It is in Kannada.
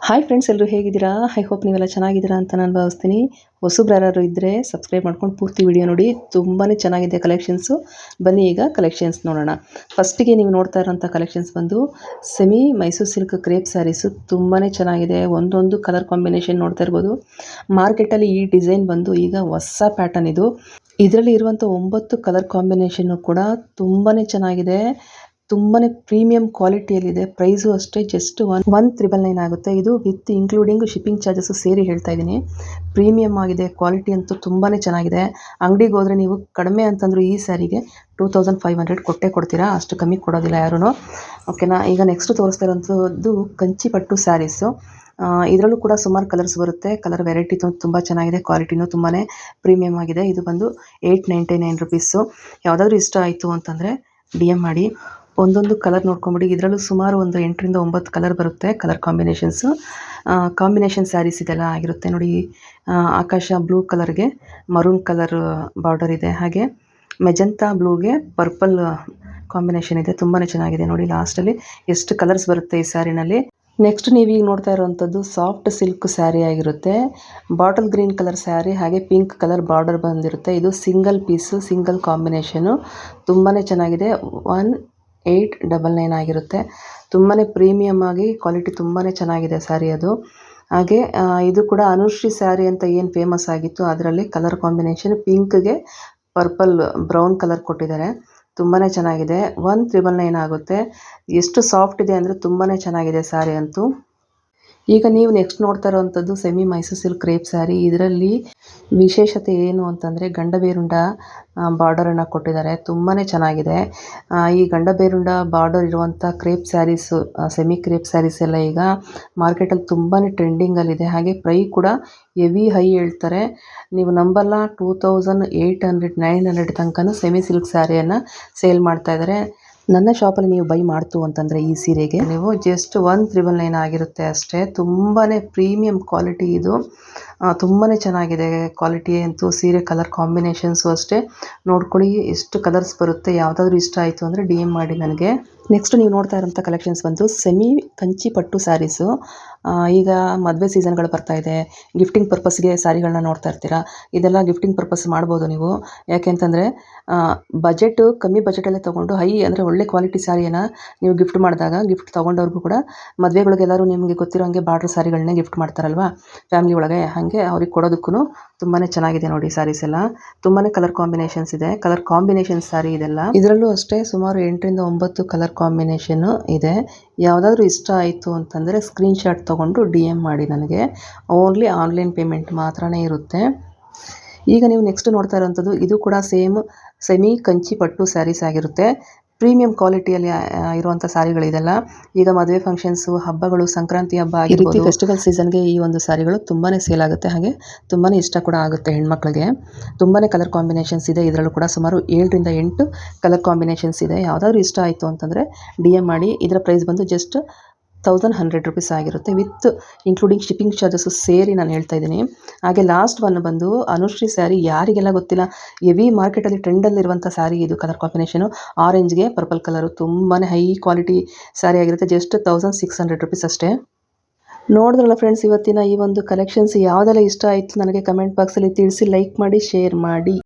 ಹಾಯ್ ಫ್ರೆಂಡ್ಸ್, ಎಲ್ಲರೂ ಹೇಗಿದ್ದೀರಾ? ಐ ಹೋಪ್ ನೀವೆಲ್ಲ ಚೆನ್ನಾಗಿದ್ದೀರಾ ಅಂತ ನಾನು ಭಾವಿಸ್ತೀನಿ. ಹೊಸಬ್ರು ಯಾರಾದ್ರು ಇದ್ದರೆ ಸಬ್ಸ್ಕ್ರೈಬ್ ಮಾಡ್ಕೊಂಡು ಪೂರ್ತಿ ವಿಡಿಯೋ ನೋಡಿ. ತುಂಬಾ ಚೆನ್ನಾಗಿದೆ ಕಲೆಕ್ಷನ್ಸು. ಬನ್ನಿ ಈಗ ಕಲೆಕ್ಷನ್ಸ್ ನೋಡೋಣ. ಫಸ್ಟಿಗೆ ನೀವು ನೋಡ್ತಾ ಇರೋಂಥ ಕಲೆಕ್ಷನ್ಸ್ ಬಂದು semi Mysuru silk crepe saris. ತುಂಬಾ ಚೆನ್ನಾಗಿದೆ. ಒಂದೊಂದು ಕಲರ್ ಕಾಂಬಿನೇಷನ್ ನೋಡ್ತಾ ಇರ್ಬೋದು. ಮಾರ್ಕೆಟಲ್ಲಿ ಈ ಡಿಸೈನ್ ಬಂದು ಈಗ ಹೊಸ ಪ್ಯಾಟರ್ನ್ ಇದು. ಇದರಲ್ಲಿ ಇರುವಂಥ 9 ಕಲರ್ ಕಾಂಬಿನೇಷನ್ನು ಕೂಡ ತುಂಬಾ ಚೆನ್ನಾಗಿದೆ. ತುಂಬಾ ಪ್ರೀಮಿಯಂ ಕ್ವಾಲಿಟಿಯಲ್ಲಿದೆ. ಪ್ರೈಸು ಅಷ್ಟೇ ಜಸ್ಟ್ 1,999 ಆಗುತ್ತೆ. ಇದು ವಿತ್ ಇನ್ಕ್ಲೂಡಿಂಗ್ ಶಿಪ್ಪಿಂಗ್ ಚಾರ್ಜಸ್ಸು ಸೇರಿ ಹೇಳ್ತಾ ಇದ್ದೀನಿ. ಪ್ರೀಮಿಯಮ್ ಆಗಿದೆ. ಕ್ವಾಲಿಟಿ ಅಂತೂ ತುಂಬಾ ಚೆನ್ನಾಗಿದೆ. ಅಂಗಡಿಗೆ ಹೋದರೆ ನೀವು ಕಡಿಮೆ ಅಂತಂದರೂ ಈ ಸ್ಯಾರಿಗೆ 2500 ಕೊಟ್ಟೇ ಕೊಡ್ತೀರಾ, ಅಷ್ಟು ಕಮ್ಮಿ ಕೊಡೋದಿಲ್ಲ ಯಾರೂ. ಓಕೆನಾ. ಈಗ ನೆಕ್ಸ್ಟ್ ತೋರಿಸ್ತಾ ಇರೋಂಥದ್ದು ಕಂಚಿ ಪಟ್ಟು ಸ್ಯಾರೀಸು. ಇದರಲ್ಲೂ ಕೂಡ ಸುಮಾರು ಕಲರ್ಸ್ ಬರುತ್ತೆ. ಕಲರ್ ವೆರೈಟಿ ತುಂಬ ಚೆನ್ನಾಗಿದೆ. ಕ್ವಾಲಿಟಿನೂ ತುಂಬಾ ಪ್ರೀಮಿಯಮ್ ಆಗಿದೆ. ಇದು ಬಂದು 899 ರುಪೀಸು. ಯಾವುದಾದ್ರೂ ಇಷ್ಟ ಆಯಿತು ಅಂತಂದರೆ DM ಮಾಡಿ. ಒಂದೊಂದು ಕಲರ್ ನೋಡ್ಕೊಂಬಿಡಿ. ಇದರಲ್ಲೂ ಸುಮಾರು ಒಂದು 8 ರಿಂದ 9 ಕಲರ್ ಬರುತ್ತೆ. Colour combinations. ಕಾಂಬಿನೇಷನ್ ಸ್ಯಾರೀಸ್ ಇದೆಲ್ಲ ಆಗಿರುತ್ತೆ ನೋಡಿ. ಆಕಾಶ ಬ್ಲೂ ಕಲರ್ಗೆ ಮರೂನ್ ಕಲರ್ ಬಾರ್ಡರ್ ಇದೆ. ಹಾಗೆ ಮೆಜಂತಾ ಬ್ಲೂಗೆ ಪರ್ಪಲ್ ಕಾಂಬಿನೇಷನ್ ಇದೆ. ತುಂಬಾ ಚೆನ್ನಾಗಿದೆ ನೋಡಿ. ಲಾಸ್ಟಲ್ಲಿ ಎಷ್ಟು ಕಲರ್ಸ್ ಬರುತ್ತೆ ಈ ಸ್ಯಾರಿನಲ್ಲಿ. ನೆಕ್ಸ್ಟ್ ನೀವೀಗ ನೋಡ್ತಾ ಇರೋವಂಥದ್ದು ಸಾಫ್ಟ್ ಸಿಲ್ಕ್ ಸ್ಯಾರಿ ಆಗಿರುತ್ತೆ. ಬಾಟಲ್ ಗ್ರೀನ್ ಕಲರ್ ಸ್ಯಾರಿ, ಹಾಗೆ ಪಿಂಕ್ ಕಲರ್ ಬಾರ್ಡರ್ ಬಂದಿರುತ್ತೆ. ಇದು ಸಿಂಗಲ್ ಪೀಸು, ಸಿಂಗಲ್ ಕಾಂಬಿನೇಷನು. ತುಂಬಾ ಚೆನ್ನಾಗಿದೆ. 1899 ಆಗಿರುತ್ತೆ. ತುಂಬಾ ಪ್ರೀಮಿಯಮ್ ಆಗಿ ಕ್ವಾಲಿಟಿ ತುಂಬಾ ಚೆನ್ನಾಗಿದೆ ಸ್ಯಾರಿ ಅದು. ಹಾಗೆ ಇದು ಕೂಡ ಅನುಶ್ರೀ ಸ್ಯಾರಿ ಅಂತ ಏನು ಫೇಮಸ್ ಆಗಿತ್ತು, ಅದರಲ್ಲಿ ಕಲರ್ ಕಾಂಬಿನೇಷನ್ ಪಿಂಕ್ಗೆ ಪರ್ಪಲ್ ಬ್ರೌನ್ ಕಲರ್ ಕೊಟ್ಟಿದ್ದಾರೆ. ತುಂಬಾ ಚೆನ್ನಾಗಿದೆ. 1,999 ಆಗುತ್ತೆ. ಎಷ್ಟು ಸಾಫ್ಟ್ ಇದೆ ಅಂದರೆ ತುಂಬಾ ಚೆನ್ನಾಗಿದೆ ಸ್ಯಾರಿ ಅಂತೂ. ಈಗ ನೀವು ನೆಕ್ಸ್ಟ್ ನೋಡ್ತಾ ಇರೋವಂಥದ್ದು semi Mysuru silk crepe sari. ಇದರಲ್ಲಿ ವಿಶೇಷತೆ ಏನು ಅಂತಂದರೆ ಗಂಡಬೇರುಂಡ ಬಾರ್ಡರನ್ನು ಕೊಟ್ಟಿದ್ದಾರೆ. ತುಂಬಾ ಚೆನ್ನಾಗಿದೆ. ಈ ಗಂಡಬೇರುಂಡ ಬಾರ್ಡರ್ ಇರುವಂಥ crepe saris, semi crepe saris ಎಲ್ಲ ಈಗ ಮಾರ್ಕೆಟಲ್ಲಿ ತುಂಬಾ ಟ್ರೆಂಡಿಂಗಲ್ಲಿದೆ. ಹಾಗೆ ಪ್ರೈಸ್ ಕೂಡ ಹೆವಿ ಹೈ ಹೇಳ್ತಾರೆ. ನೀವು ನಂಬಲ್ಲ, 2800 900 ತನಕನೂ ಸೆಮಿ ಸಿಲ್ಕ್ ಸ್ಯಾರಿಯನ್ನು ಸೇಲ್ ಮಾಡ್ತಾಯಿದ್ದಾರೆ. ನನ್ನ ಶಾಪಲ್ಲಿ ನೀವು ಬೈ ಮಾಡ್ತು ಅಂತಂದರೆ ಈ ಸೀರೆಗೆ ನೀವು ಜಸ್ಟ್ 1,999 ಆಗಿರುತ್ತೆ ಅಷ್ಟೇ. ತುಂಬಾ ಪ್ರೀಮಿಯಂ ಕ್ವಾಲಿಟಿ ಇದು. ತುಂಬಾ ಚೆನ್ನಾಗಿದೆ ಕ್ವಾಲಿಟಿ ಅಂತೂ. ಸೀರೆ ಕಲರ್ ಕಾಂಬಿನೇಷನ್ಸು ಅಷ್ಟೇ. ನೋಡ್ಕೊಳ್ಳಿ ಎಷ್ಟು ಕಲರ್ಸ್ ಬರುತ್ತೆ. ಯಾವುದಾದ್ರೂ ಇಷ್ಟ ಆಯಿತು ಅಂದರೆ DM ಮಾಡಿ ನನಗೆ. ನೆಕ್ಸ್ಟ್ ನೀವು ನೋಡ್ತಾ ಇರೋಂಥ ಕಲೆಕ್ಷನ್ಸ್ ಬಂದು ಸೆಮಿ ಕಂಚಿ ಪಟ್ಟು ಸ್ಯಾರೀಸು. ಈಗ ಮದುವೆ ಸೀಸನ್ಗಳು ಬರ್ತಾಯಿದೆ. ಗಿಫ್ಟಿಂಗ್ ಪರ್ಪಸ್ಗೆ ಸ್ಯಾರಿಗಳನ್ನ ನೋಡ್ತಾ ಇರ್ತೀರಾ. ಇದೆಲ್ಲ ಗಿಫ್ಟಿಂಗ್ ಪರ್ಪಸ್ ಮಾಡ್ಬೋದು ನೀವು. ಯಾಕೆ ಅಂತಂದರೆ ಬಜೆಟು ಕಮ್ಮಿ ಬಜೆಟಲ್ಲೇ ತೊಗೊಂಡು ಹೈ ಅಂದರೆ ಒಳ್ಳೆ ಕ್ವಾಲಿಟಿ ಸ್ಯಾರಿಯನ್ನು ನೀವು ಗಿಫ್ಟ್ ಮಾಡಿದಾಗ ಗಿಫ್ಟ್ ತೊಗೊಂಡವ್ರಿಗೂ ಕೂಡ ಮದುವೆಗಳಿಗೆಲ್ಲರೂ ನಿಮಗೆ ಗೊತ್ತಿರೋ ಹಾಗೆ ಬಾರ್ಡ್ರ್ ಸ್ಯಾರಿಗಳನ್ನೇ ಗಿಫ್ಟ್ ಮಾಡ್ತಾರಲ್ವ ಫ್ಯಾಮಿಲಿ ಒಳಗೆ, ಹಾಗೆ ಅವ್ರಿಗೆ ಕೊಡೋದಕ್ಕೂ ತುಂಬಾ ಚೆನ್ನಾಗಿದೆ ನೋಡಿ ಸ್ಯಾರೀಸ್ ಎಲ್ಲ. ತುಂಬಾ ಕಲರ್ ಕಾಂಬಿನೇಷನ್ಸ್ ಇದೆ. ಕಲರ್ ಕಾಂಬಿನೇಷನ್ ಸ್ಯಾರಿ ಇದೆಲ್ಲ. ಇದರಲ್ಲೂ ಅಷ್ಟೇ ಸುಮಾರು 8 ರಿಂದ 9 ಕಲರ್ ಕಾಂಬಿನೇಷನ್ನು ಇದೆ. ಯಾವುದಾದ್ರೂ ಇಷ್ಟ ಆಯಿತು ಅಂತಂದರೆ ಸ್ಕ್ರೀನ್ಶಾಟ್ ತೊಗೊಂಡು DM ಮಾಡಿ ನನಗೆ. ಓನ್ಲಿ ಆನ್ಲೈನ್ ಪೇಮೆಂಟ್ ಮಾತ್ರನೇ ಇರುತ್ತೆ. ಈಗ ನೀವು ನೆಕ್ಸ್ಟ್ ನೋಡ್ತಾ ಇರೋವಂಥದ್ದು ಇದು ಕೂಡ ಸೇಮ್ ಸೆಮಿ ಕಂಚಿ ಪಟ್ಟು ಸ್ಯಾರೀಸ್ ಆಗಿರುತ್ತೆ. ಪ್ರೀಮಿಯಂ ಕ್ವಾಲಿಟಿಯಲ್ಲಿ ಇರುವಂಥ ಸ್ಯಾರಿಗಳಿದೆಲ್ಲ. ಈಗ ಮದುವೆ ಫಂಕ್ಷನ್ಸು, ಹಬ್ಬಗಳು, ಸಂಕ್ರಾಂತಿ ಹಬ್ಬ ಆಗಿರ್ಬೋದು, ಫೆಸ್ಟಿವಲ್ ಸೀಸನ್ಗೆ ಈ ಒಂದು ಸ್ಯಾರಿಗಳು ತುಂಬಾ ಸೇಲ್ ಆಗುತ್ತೆ. ಹಾಗೆ ತುಂಬಾ ಇಷ್ಟ ಕೂಡ ಆಗುತ್ತೆ ಹೆಣ್ಮಕ್ಳಿಗೆ. ತುಂಬಾ ಕಲರ್ ಕಾಂಬಿನೇಷನ್ಸ್ ಇದೆ. ಇದರಲ್ಲೂ ಕೂಡ ಸುಮಾರು 7 ರಿಂದ 8 ಕಲರ್ ಕಾಂಬಿನೇಷನ್ಸ್ ಇದೆ. ಯಾವುದಾದ್ರೂ ಇಷ್ಟ ಆಯಿತು ಅಂತಂದರೆ DM ಮಾಡಿ. ಇದರ ಪ್ರೈಸ್ ಬಂದು ಜಸ್ಟ್ 1,100 ರುಪೀಸ್ ಆಗಿರುತ್ತೆ. ವಿತ್ ಇನ್ಕ್ಲೂಡಿಂಗ್ ಶಿಪ್ಪಿಂಗ್ ಚಾರ್ಜಸ್ಸು ಸೇರಿ ನಾನು ಹೇಳ್ತಾ ಇದ್ದೀನಿ. ಹಾಗೆ ಲಾಸ್ಟ್ ಒನ್ ಬಂದು ಅನುಶ್ರೀ ಸ್ಯಾರಿ. ಯಾರಿಗೆಲ್ಲ ಗೊತ್ತಿಲ್ಲ, ಹೆವಿ ಮಾರ್ಕೆಟಲ್ಲಿ ಟ್ರೆಂಡಲ್ಲಿರುವಂಥ ಸ್ಯಾರಿ ಇದು. ಕಲರ್ ಕಾಂಬಿನೇಷನು ಆರೆಂಜ್ಗೆ ಪರ್ಪಲ್ ಕಲರು. ತುಂಬಾ ಹೈ ಕ್ವಾಲಿಟಿ ಸ್ಯಾರಿ ಆಗಿರುತ್ತೆ. ಜಸ್ಟ್ 1,600 ರುಪೀಸ್ ಅಷ್ಟೇ. ನೋಡಿದ್ರಲ್ಲ ಫ್ರೆಂಡ್ಸ್, ಇವತ್ತಿನ ಈ ಒಂದು ಕಲೆಕ್ಷನ್ಸ್ ಯಾವುದೆಲ್ಲ ಇಷ್ಟ ಆಯಿತು ನನಗೆ ಕಮೆಂಟ್ ಬಾಕ್ಸಲ್ಲಿ ತಿಳಿಸಿ. ಲೈಕ್ ಮಾಡಿ, ಶೇರ್ ಮಾಡಿ.